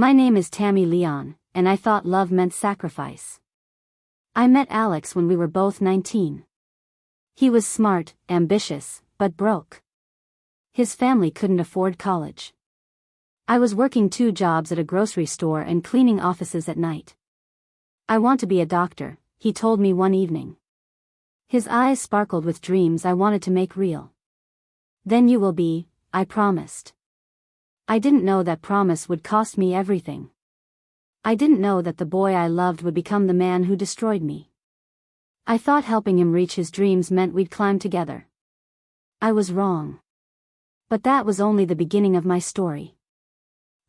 My name is Tammy Leon, and I thought love meant sacrifice. I met Alex when we were both 19. He was smart, ambitious, but broke. His family couldn't afford college. I was working 2 jobs at a grocery store and cleaning offices at night. I want to be a doctor, he told me one evening. His eyes sparkled with dreams I wanted to make real. Then you will be, I promised. I didn't know that promise would cost me everything. I didn't know that the boy I loved would become the man who destroyed me. I thought helping him reach his dreams meant we'd climb together. I was wrong. But that was only the beginning of my story.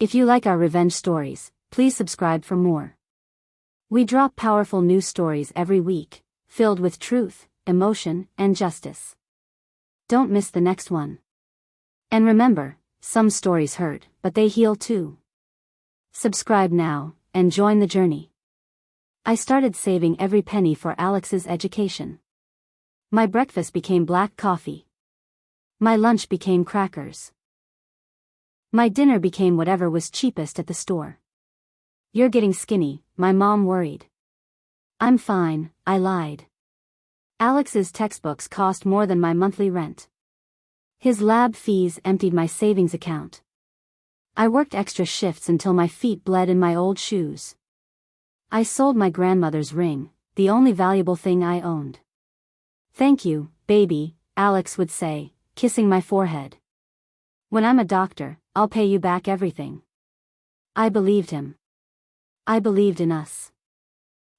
If you like our revenge stories, please subscribe for more. We drop powerful news stories every week, filled with truth, emotion, and justice. Don't miss the next one. And remember, some stories hurt, but they heal too. Subscribe now, and join the journey. I started saving every penny for Alex's education. My breakfast became black coffee. My lunch became crackers. My dinner became whatever was cheapest at the store. You're getting skinny, my mom worried. I'm fine, I lied. Alex's textbooks cost more than my monthly rent. His lab fees emptied my savings account. I worked extra shifts until my feet bled in my old shoes. I sold my grandmother's ring, the only valuable thing I owned. Thank you, baby, Alex would say, kissing my forehead. When I'm a doctor, I'll pay you back everything. I believed him. I believed in us.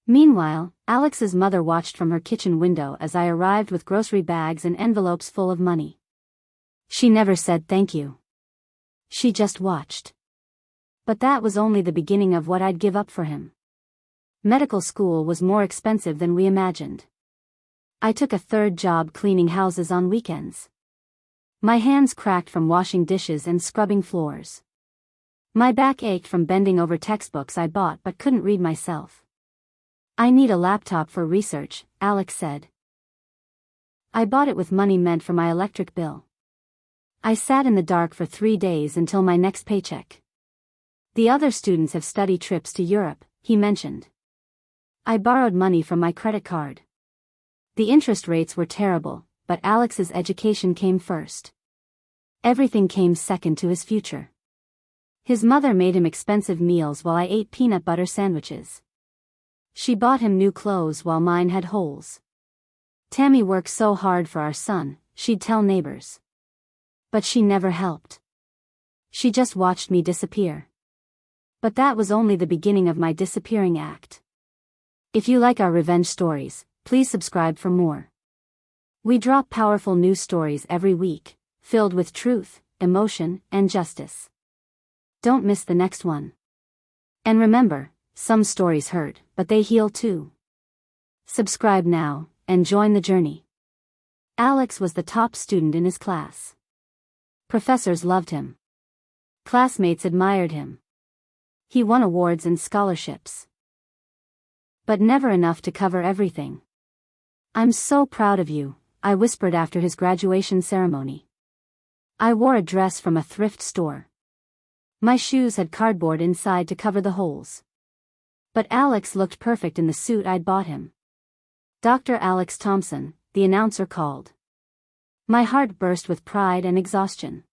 Meanwhile, Alex's mother watched from her kitchen window as I arrived with grocery bags and envelopes full of money. She never said thank you. She just watched. But that was only the beginning of what I'd give up for him. Medical school was more expensive than we imagined. I took a 3rd job cleaning houses on weekends. My hands cracked from washing dishes and scrubbing floors. My back ached from bending over textbooks I bought but couldn't read myself. I need a laptop for research, Alex said. I bought it with money meant for my electric bill. I sat in the dark for 3 days until my next paycheck. The other students have study trips to Europe, he mentioned. I borrowed money from my credit card. The interest rates were terrible, but Alex's education came first. Everything came second to his future. His mother made him expensive meals while I ate peanut butter sandwiches. She bought him new clothes while mine had holes. Tammy worked so hard for our son, she'd tell neighbors. But she never helped. She just watched me disappear. But that was only the beginning of my disappearing act. If you like our revenge stories, please subscribe for more. We drop powerful news stories every week, filled with truth, emotion, and justice. Don't miss the next one. And remember, some stories hurt, but they heal too. Subscribe now, and join the journey. Alex was the top student in his class. Professors loved him. Classmates admired him. He won awards and scholarships. But never enough to cover everything. I'm so proud of you, I whispered after his graduation ceremony. I wore a dress from a thrift store. My shoes had cardboard inside to cover the holes. But Alex looked perfect in the suit I'd bought him. Dr. Alex Thompson, the announcer called. My heart burst with pride and exhaustion.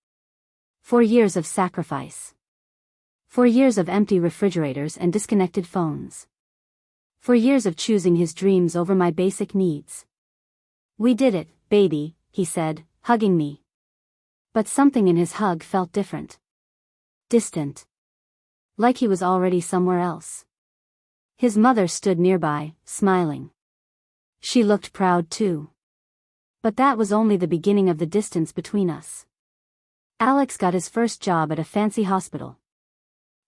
4 years of sacrifice. 4 years of empty refrigerators and disconnected phones. 4 years of choosing his dreams over my basic needs. We did it, baby, he said, hugging me. But something in his hug felt different. Distant. Like he was already somewhere else. His mother stood nearby, smiling. She looked proud too. But that was only the beginning of the distance between us. Alex got his first job at a fancy hospital.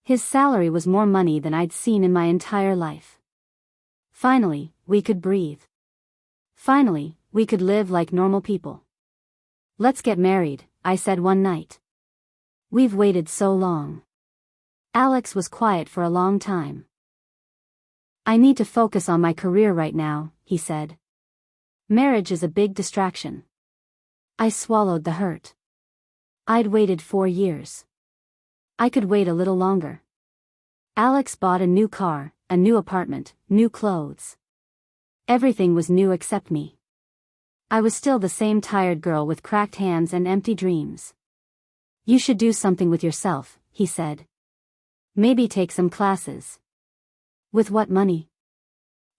His salary was more money than I'd seen in my entire life. Finally, we could breathe. Finally, we could live like normal people. Let's get married, I said one night. We've waited so long. Alex was quiet for a long time. I need to focus on my career right now, he said. Marriage is a big distraction. I swallowed the hurt. I'd waited 4 years. I could wait a little longer. Alex bought a new car, a new apartment, new clothes. Everything was new except me. I was still the same tired girl with cracked hands and empty dreams. You should do something with yourself, he said. Maybe take some classes. With what money?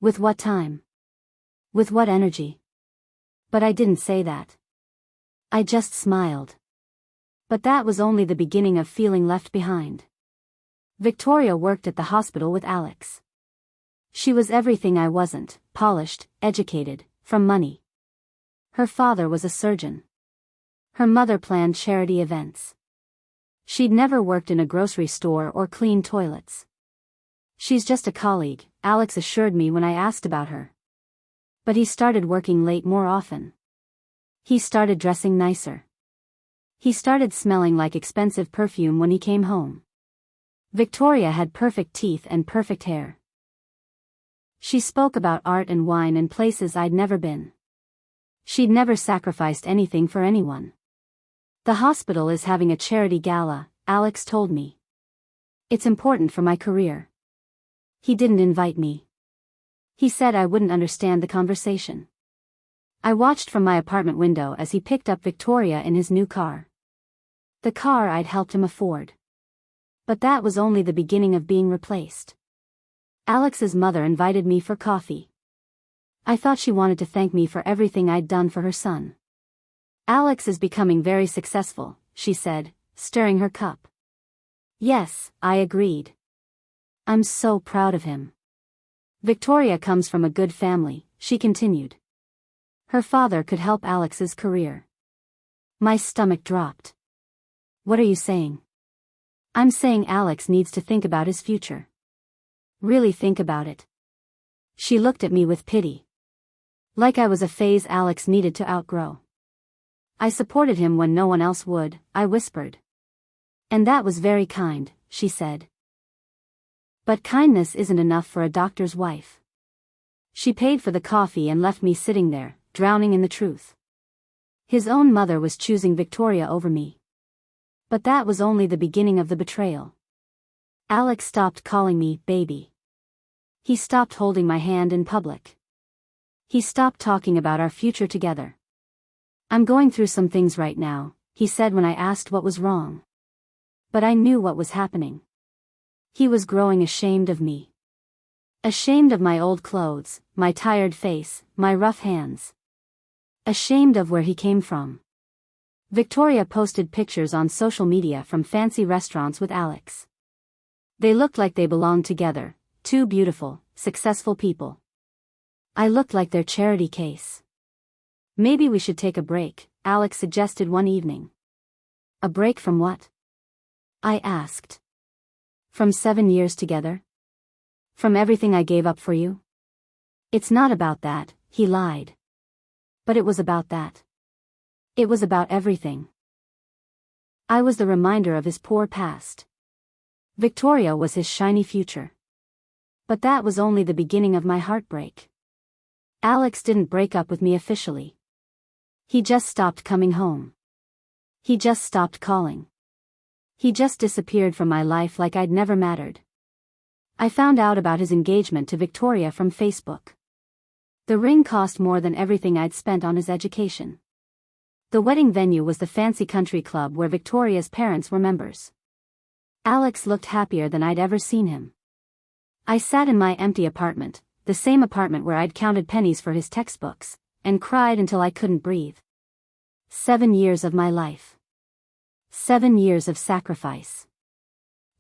With what time? With what energy? But I didn't say that. I just smiled. But that was only the beginning of feeling left behind. Victoria worked at the hospital with Alex. She was everything I wasn't: polished, educated, from money. Her father was a surgeon. Her mother planned charity events. She'd never worked in a grocery store or cleaned toilets. She's just a colleague, Alex assured me when I asked about her. But he started working late more often. He started dressing nicer. He started smelling like expensive perfume when he came home. Victoria had perfect teeth and perfect hair. She spoke about art and wine and places I'd never been. She'd never sacrificed anything for anyone. The hospital is having a charity gala, Alex told me. It's important for my career. He didn't invite me. He said I wouldn't understand the conversation. I watched from my apartment window as he picked up Victoria in his new car. The car I'd helped him afford. But that was only the beginning of being replaced. Alex's mother invited me for coffee. I thought she wanted to thank me for everything I'd done for her son. Alex is becoming very successful, she said, stirring her cup. Yes, I agreed. I'm so proud of him. Victoria comes from a good family, she continued. Her father could help Alex's career. My stomach dropped. What are you saying? I'm saying Alex needs to think about his future. Really think about it. She looked at me with pity. Like I was a phase Alex needed to outgrow. I supported him when no one else would, I whispered. And that was very kind, she said. But kindness isn't enough for a doctor's wife. She paid for the coffee and left me sitting there, drowning in the truth. His own mother was choosing Victoria over me. But that was only the beginning of the betrayal. Alex stopped calling me baby. He stopped holding my hand in public. He stopped talking about our future together. I'm going through some things right now, he said when I asked what was wrong. But I knew what was happening. He was growing ashamed of me. Ashamed of my old clothes, my tired face, my rough hands. Ashamed of where he came from. Victoria posted pictures on social media from fancy restaurants with Alex. They looked like they belonged together, two beautiful, successful people. I looked like their charity case. Maybe we should take a break, Alex suggested one evening. A break from what? I asked. From 7 years together? From everything I gave up for you? It's not about that, he lied. But it was about that. It was about everything. I was the reminder of his poor past. Victoria was his shiny future. But that was only the beginning of my heartbreak. Alex didn't break up with me officially. He just stopped coming home. He just stopped calling. He just disappeared from my life like I'd never mattered. I found out about his engagement to Victoria from Facebook. The ring cost more than everything I'd spent on his education. The wedding venue was the fancy country club where Victoria's parents were members. Alex looked happier than I'd ever seen him. I sat in my empty apartment, the same apartment where I'd counted pennies for his textbooks, and cried until I couldn't breathe. 7 years of my life. 7 years of sacrifice.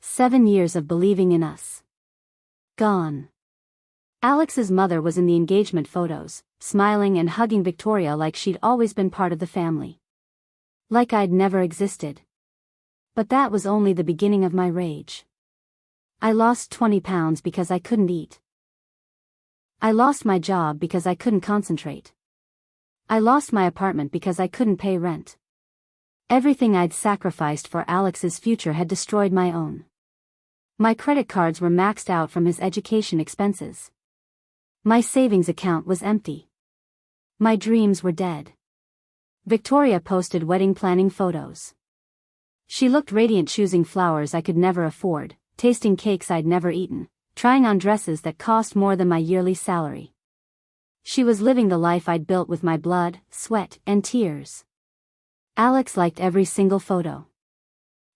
7 years of believing in us. Gone. Alex's mother was in the engagement photos, smiling and hugging Victoria like she'd always been part of the family. Like I'd never existed. But that was only the beginning of my rage. I lost 20 pounds because I couldn't eat. I lost my job because I couldn't concentrate. I lost my apartment because I couldn't pay rent. Everything I'd sacrificed for Alex's future had destroyed my own. My credit cards were maxed out from his education expenses. My savings account was empty. My dreams were dead. Victoria posted wedding planning photos. She looked radiant choosing flowers I could never afford, tasting cakes I'd never eaten, trying on dresses that cost more than my yearly salary. She was living the life I'd built with my blood, sweat, and tears. Alex liked every single photo.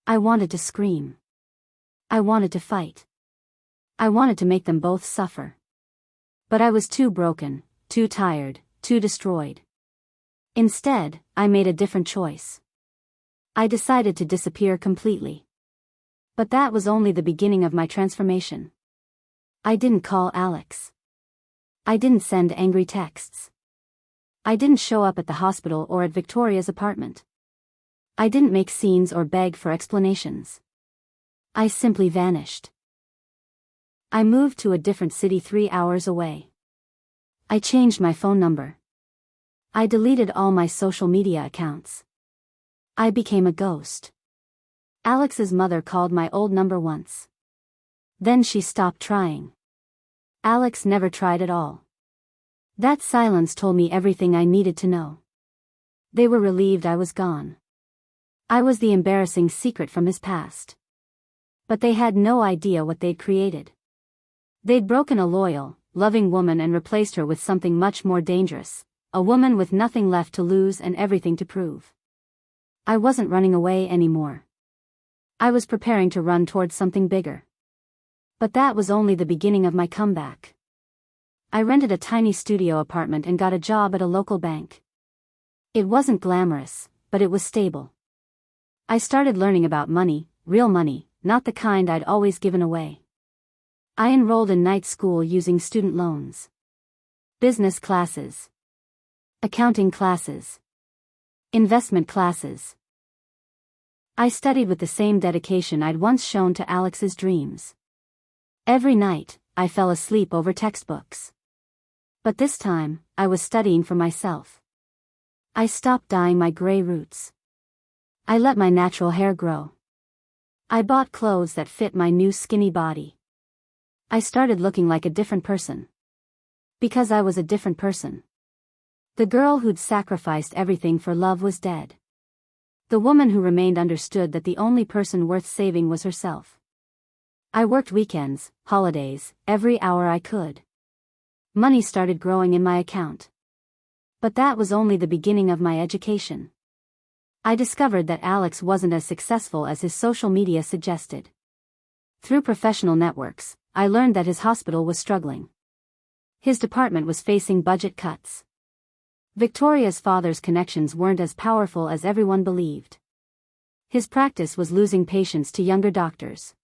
I wanted to scream. I wanted to fight. I wanted to make them both suffer. But I was too broken, too tired, too destroyed. Instead, I made a different choice. I decided to disappear completely. But that was only the beginning of my transformation. I didn't call Alex. I didn't send angry texts. I didn't show up at the hospital or at Victoria's apartment. I didn't make scenes or beg for explanations. I simply vanished. I moved to a different city 3 hours away. I changed my phone number. I deleted all my social media accounts. I became a ghost. Alex's mother called my old number once. Then she stopped trying. Alex never tried at all. That silence told me everything I needed to know. They were relieved I was gone. I was the embarrassing secret from his past. But they had no idea what they'd created. They'd broken a loyal, loving woman and replaced her with something much more dangerous, a woman with nothing left to lose and everything to prove. I wasn't running away anymore. I was preparing to run towards something bigger. But that was only the beginning of my comeback. I rented a tiny studio apartment and got a job at a local bank. It wasn't glamorous, but it was stable. I started learning about money, real money, not the kind I'd always given away. I enrolled in night school using student loans. Business classes. Accounting classes. Investment classes. I studied with the same dedication I'd once shown to Alex's dreams. Every night, I fell asleep over textbooks. But this time, I was studying for myself. I stopped dyeing my gray roots. I let my natural hair grow. I bought clothes that fit my new skinny body. I started looking like a different person. Because I was a different person. The girl who'd sacrificed everything for love was dead. The woman who remained understood that the only person worth saving was herself. I worked weekends, holidays, every hour I could. Money started growing in my account. But that was only the beginning of my education. I discovered that Alex wasn't as successful as his social media suggested. Through professional networks, I learned that his hospital was struggling. His department was facing budget cuts. Victoria's father's connections weren't as powerful as everyone believed. His practice was losing patients to younger doctors.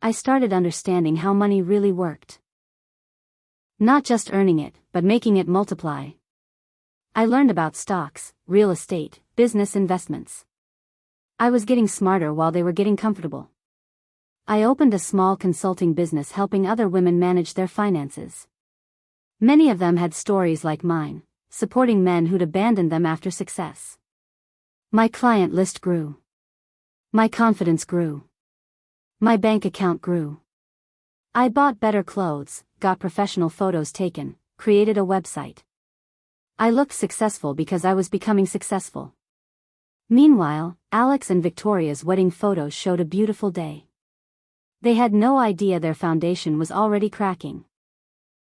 I started understanding how money really worked. Not just earning it, but making it multiply. I learned about stocks, real estate, business investments. I was getting smarter while they were getting comfortable. I opened a small consulting business helping other women manage their finances. Many of them had stories like mine, supporting men who'd abandoned them after success. My client list grew. My confidence grew. My bank account grew. I bought better clothes, got professional photos taken, created a website. I looked successful because I was becoming successful. Meanwhile, Alex and Victoria's wedding photos showed a beautiful day. They had no idea their foundation was already cracking.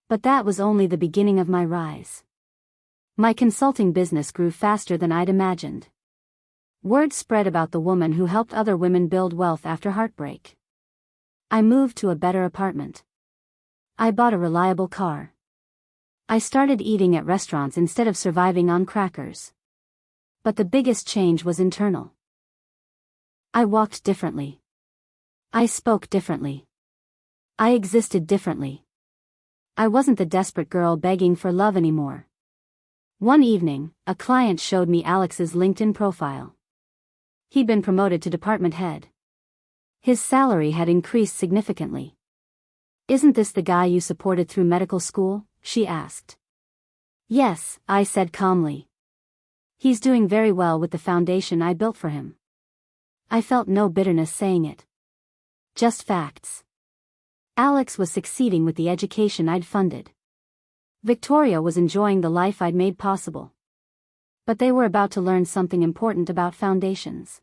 But that was only the beginning of my rise. My consulting business grew faster than I'd imagined. Word spread about the woman who helped other women build wealth after heartbreak. I moved to a better apartment. I bought a reliable car. I started eating at restaurants instead of surviving on crackers. But the biggest change was internal. I walked differently. I spoke differently. I existed differently. I wasn't the desperate girl begging for love anymore. One evening, a client showed me Alex's LinkedIn profile. He'd been promoted to department head. His salary had increased significantly. "Isn't this the guy you supported through medical school?" she asked. "Yes," I said calmly. "He's doing very well with the foundation I built for him." I felt no bitterness saying it. Just facts. Alex was succeeding with the education I'd funded. Victoria was enjoying the life I'd made possible. But they were about to learn something important about foundations.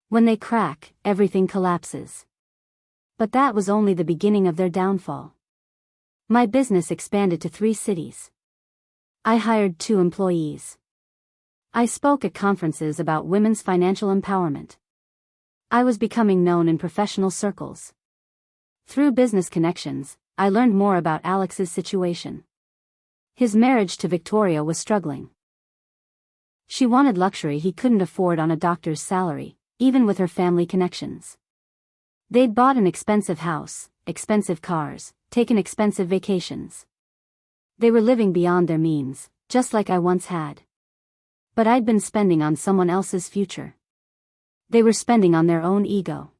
When they crack, everything collapses. But that was only the beginning of their downfall. My business expanded to 3 cities. I hired 2 employees. I spoke at conferences about women's financial empowerment. I was becoming known in professional circles. Through business connections, I learned more about Alex's situation. His marriage to Victoria was struggling. She wanted luxury he couldn't afford on a doctor's salary, even with her family connections. They'd bought an expensive house, expensive cars, taken expensive vacations. They were living beyond their means, just like I once had. But I'd been spending on someone else's future. They were spending on their own ego.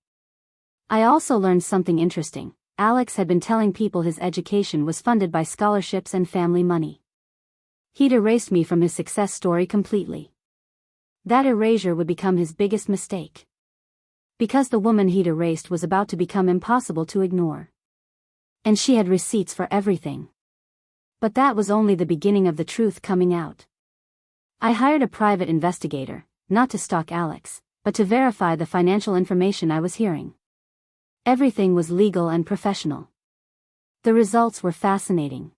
I also learned something interesting. Alex had been telling people his education was funded by scholarships and family money. He'd erased me from his success story completely. That erasure would become his biggest mistake. Because the woman he'd erased was about to become impossible to ignore. And she had receipts for everything. But that was only the beginning of the truth coming out. I hired a private investigator, not to stalk Alex, but to verify the financial information I was hearing. Everything was legal and professional. The results were fascinating.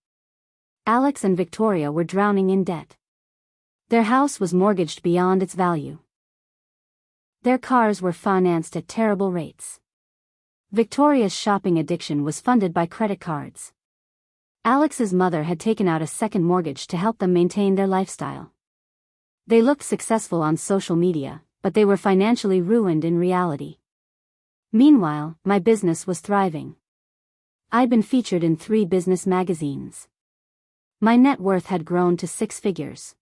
Alex and Victoria were drowning in debt. Their house was mortgaged beyond its value. Their cars were financed at terrible rates. Victoria's shopping addiction was funded by credit cards. Alex's mother had taken out a second mortgage to help them maintain their lifestyle. They looked successful on social media, but they were financially ruined in reality. Meanwhile, my business was thriving. I'd been featured in 3 business magazines. My net worth had grown to 6 figures.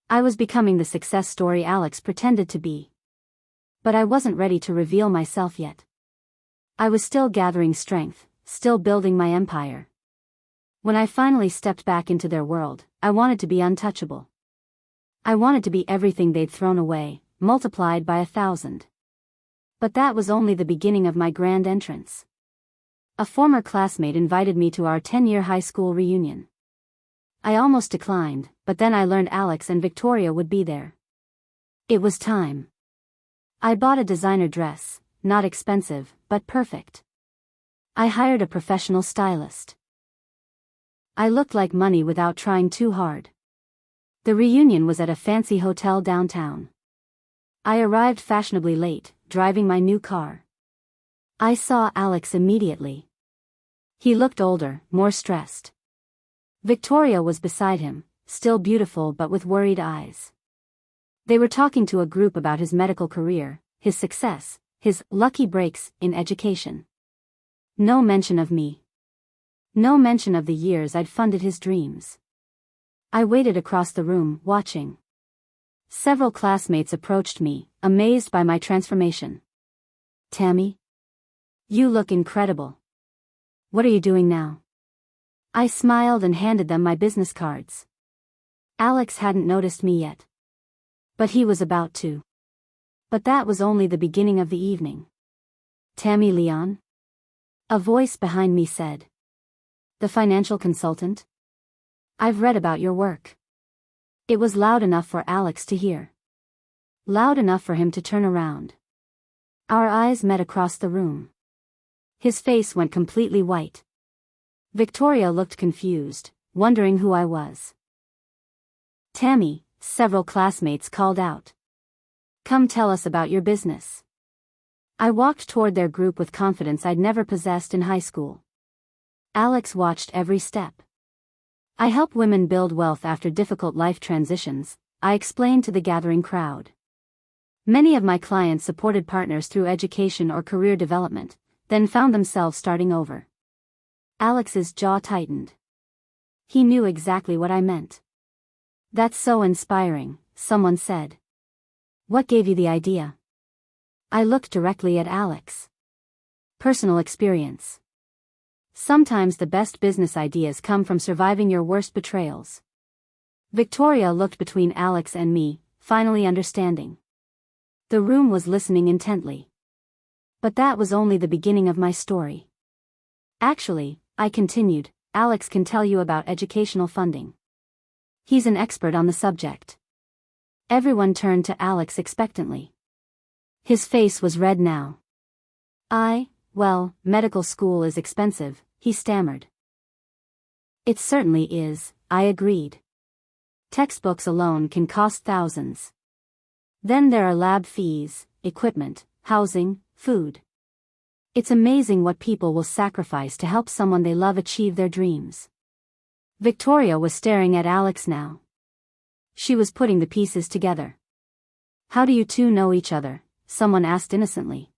I was becoming the success story Alex pretended to be. But I wasn't ready to reveal myself yet. I was still gathering strength, still building my empire. When I finally stepped back into their world, I wanted to be untouchable. I wanted to be everything they'd thrown away, multiplied by 1,000. But that was only the beginning of my grand entrance. A former classmate invited me to our 10-year high school reunion. I almost declined, but then I learned Alex and Victoria would be there. It was time. I bought a designer dress, not expensive, but perfect. I hired a professional stylist. I looked like money without trying too hard. The reunion was at a fancy hotel downtown. I arrived fashionably late, driving my new car. I saw Alex immediately. He looked older, more stressed. Victoria was beside him, still beautiful but with worried eyes. They were talking to a group about his medical career, his success, his lucky breaks in education. No mention of me. No mention of the years I'd funded his dreams. I waited across the room, watching. Several classmates approached me, amazed by my transformation. "Tammy? You look incredible. What are you doing now?" I smiled and handed them my business cards. Alex hadn't noticed me yet. But he was about to. But that was only the beginning of the evening. "Tammy Leon?" A voice behind me said. "The financial consultant? I've read about your work." It was loud enough for Alex to hear. Loud enough for him to turn around. Our eyes met across the room. His face went completely white. Victoria looked confused, wondering who I was. "Tammy," several classmates called out. "Come tell us about your business." I walked toward their group with confidence I'd never possessed in high school. Alex watched every step. "I help women build wealth after difficult life transitions," I explained to the gathering crowd. Many of my clients supported partners through education or career development, then found themselves starting over. Alex's jaw tightened. He knew exactly what I meant. "That's so inspiring," someone said. "What gave you the idea?" I looked directly at Alex. "Personal experience. Sometimes the best business ideas come from surviving your worst betrayals." Victoria looked between Alex and me, finally understanding. The room was listening intently. But that was only the beginning of my story. "Actually," I continued, "Alex can tell you about educational funding. He's an expert on the subject." Everyone turned to Alex expectantly. His face was red now. "Well, medical school is expensive," he stammered. "It certainly is," I agreed. "Textbooks alone can cost thousands. Then there are lab fees, equipment, housing, food. It's amazing what people will sacrifice to help someone they love achieve their dreams." Victoria was staring at Alex now. She was putting the pieces together. "How do you two know each other?" someone asked innocently.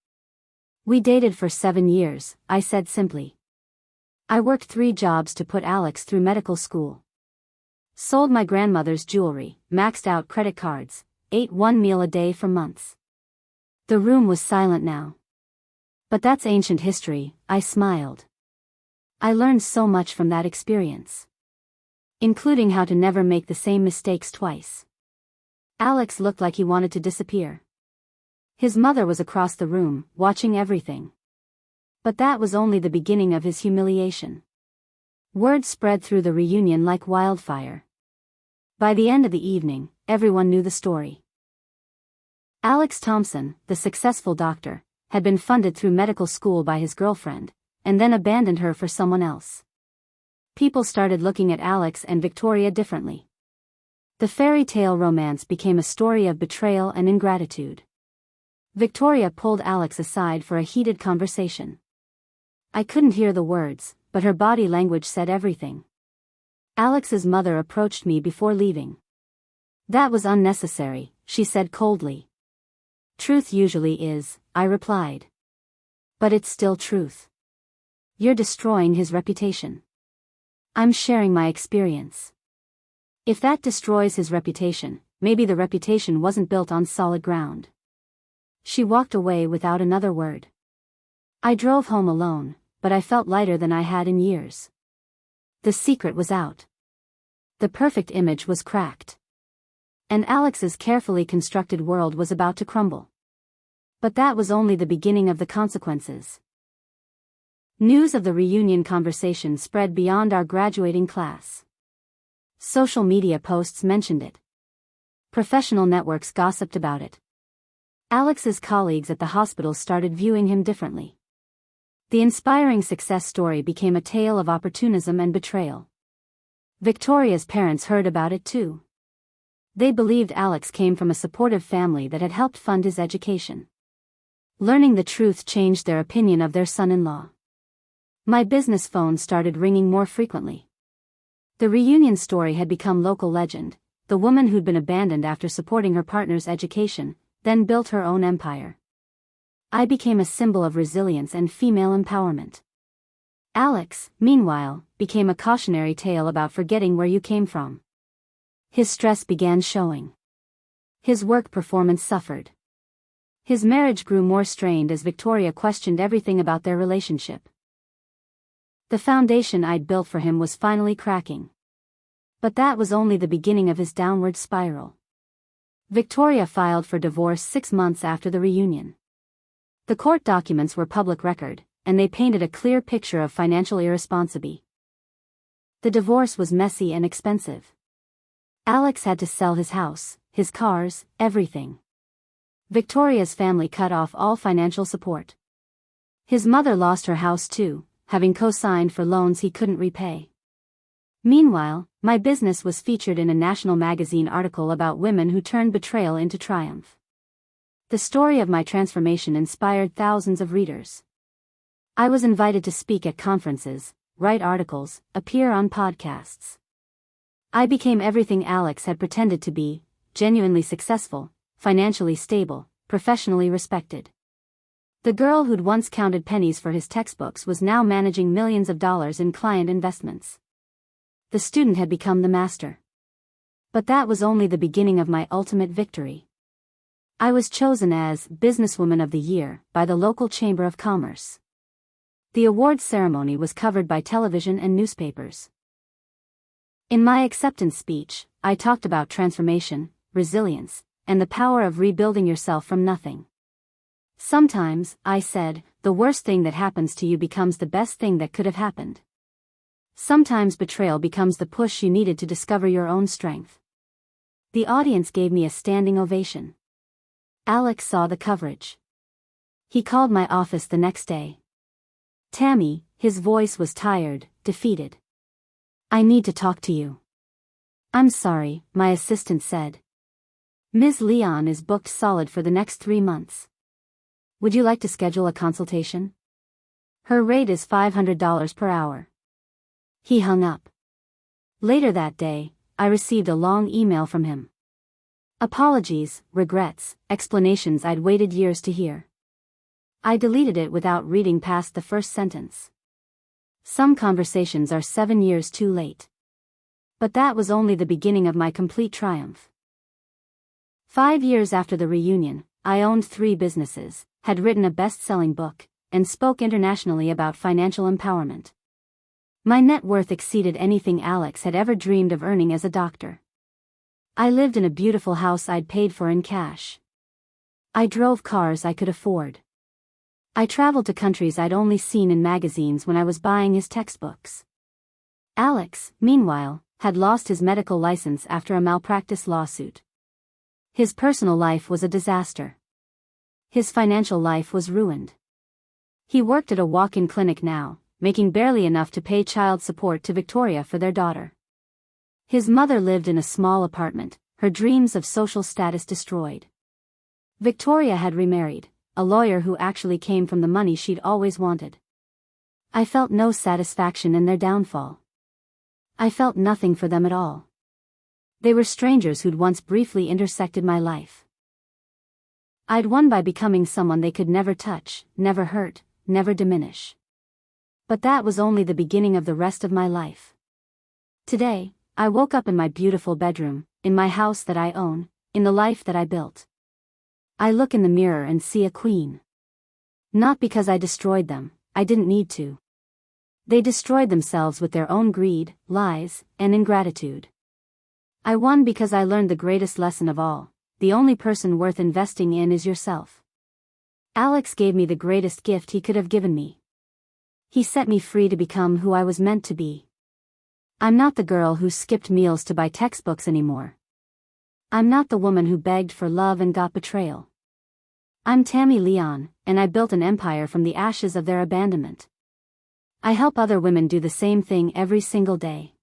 "We dated for 7 years," I said simply. "I worked 3 jobs to put Alex through medical school. Sold my grandmother's jewelry, maxed out credit cards, ate 1 meal a day for months." The room was silent now. "But that's ancient history," I smiled. "I learned so much from that experience. Including how to never make the same mistakes twice." Alex looked like he wanted to disappear. His mother was across the room, watching everything. But that was only the beginning of his humiliation. Word spread through the reunion like wildfire. By the end of the evening, everyone knew the story. Alex Thompson, the successful doctor, had been funded through medical school by his girlfriend, and then abandoned her for someone else. People started looking at Alex and Victoria differently. The fairy tale romance became a story of betrayal and ingratitude. Victoria pulled Alex aside for a heated conversation. I couldn't hear the words, but her body language said everything. Alex's mother approached me before leaving. "That was unnecessary," she said coldly. "Truth usually is," I replied. "But it's still truth. You're destroying his reputation." "I'm sharing my experience. If that destroys his reputation, maybe the reputation wasn't built on solid ground." She walked away without another word. I drove home alone, but I felt lighter than I had in years. The secret was out. The perfect image was cracked. And Alex's carefully constructed world was about to crumble. But that was only the beginning of the consequences. News of the reunion conversation spread beyond our graduating class. Social media posts mentioned it. Professional networks gossiped about it. Alex's colleagues at the hospital started viewing him differently. The inspiring success story became a tale of opportunism and betrayal. Victoria's parents heard about it too. They believed Alex came from a supportive family that had helped fund his education. Learning the truth changed their opinion of their son-in-law. My business phone started ringing more frequently. The reunion story had become local legend. The woman who'd been abandoned after supporting her partner's education, then built her own empire. I became a symbol of resilience and female empowerment. Alex, meanwhile, became a cautionary tale about forgetting where you came from. His stress began showing. His work performance suffered. His marriage grew more strained as Victoria questioned everything about their relationship. The foundation I'd built for him was finally cracking. But that was only the beginning of his downward spiral. Victoria filed for divorce 6 months after the reunion. The court documents were public record, and they painted a clear picture of financial irresponsibility. The divorce was messy and expensive. Alex had to sell his house, his cars, everything. Victoria's family cut off all financial support. His mother lost her house too, having co-signed for loans he couldn't repay. Meanwhile, my business was featured in a national magazine article about women who turned betrayal into triumph. The story of my transformation inspired thousands of readers. I was invited to speak at conferences, write articles, appear on podcasts. I became everything Alex had pretended to be: genuinely successful, financially stable, professionally respected. The girl who'd once counted pennies for his textbooks was now managing millions of dollars in client investments. The student had become the master. But that was only the beginning of my ultimate victory. I was chosen as Businesswoman of the Year by the local Chamber of Commerce. The awards ceremony was covered by television and newspapers. In my acceptance speech, I talked about transformation, resilience, and the power of rebuilding yourself from nothing. Sometimes, I said, the worst thing that happens to you becomes the best thing that could have happened. Sometimes betrayal becomes the push you needed to discover your own strength. The audience gave me a standing ovation. Alex saw the coverage. He called my office the next day. Tammy, his voice was tired, defeated. I need to talk to you. I'm sorry, my assistant said. Ms. Leon is booked solid for the next 3 months. Would you like to schedule a consultation? Her rate is $500 per hour. He hung up. Later that day, I received a long email from him. Apologies, regrets, explanations I'd waited years to hear. I deleted it without reading past the first sentence. Some conversations are 7 years too late. But that was only the beginning of my complete triumph. 5 years after the reunion, I owned 3 businesses, had written a best-selling book, and spoke internationally about financial empowerment. My net worth exceeded anything Alex had ever dreamed of earning as a doctor. I lived in a beautiful house I'd paid for in cash. I drove cars I could afford. I traveled to countries I'd only seen in magazines when I was buying his textbooks. Alex, meanwhile, had lost his medical license after a malpractice lawsuit. His personal life was a disaster. His financial life was ruined. He worked at a walk-in clinic now, making barely enough to pay child support to Victoria for their daughter. His mother lived in a small apartment, her dreams of social status destroyed. Victoria had remarried, a lawyer who actually came from the money she'd always wanted. I felt no satisfaction in their downfall. I felt nothing for them at all. They were strangers who'd once briefly intersected my life. I'd won by becoming someone they could never touch, never hurt, never diminish. But that was only the beginning of the rest of my life. Today, I woke up in my beautiful bedroom, in my house that I own, in the life that I built. I look in the mirror and see a queen. Not because I destroyed them, I didn't need to. They destroyed themselves with their own greed, lies, and ingratitude. I won because I learned the greatest lesson of all: the only person worth investing in is yourself. Alex gave me the greatest gift he could have given me. He set me free to become who I was meant to be. I'm not the girl who skipped meals to buy textbooks anymore. I'm not the woman who begged for love and got betrayal. I'm Tammy Leon, and I built an empire from the ashes of their abandonment. I help other women do the same thing every single day.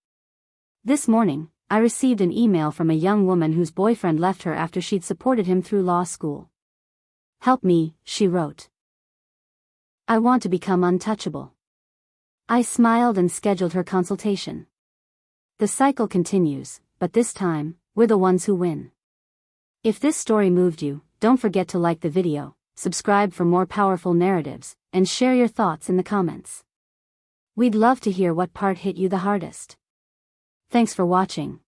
This morning, I received an email from a young woman whose boyfriend left her after she'd supported him through law school. Help me, she wrote. I want to become untouchable. I smiled and scheduled her consultation. The cycle continues, but this time, we're the ones who win. If this story moved you, don't forget to like the video, subscribe for more powerful narratives, and share your thoughts in the comments. We'd love to hear what part hit you the hardest. Thanks for watching.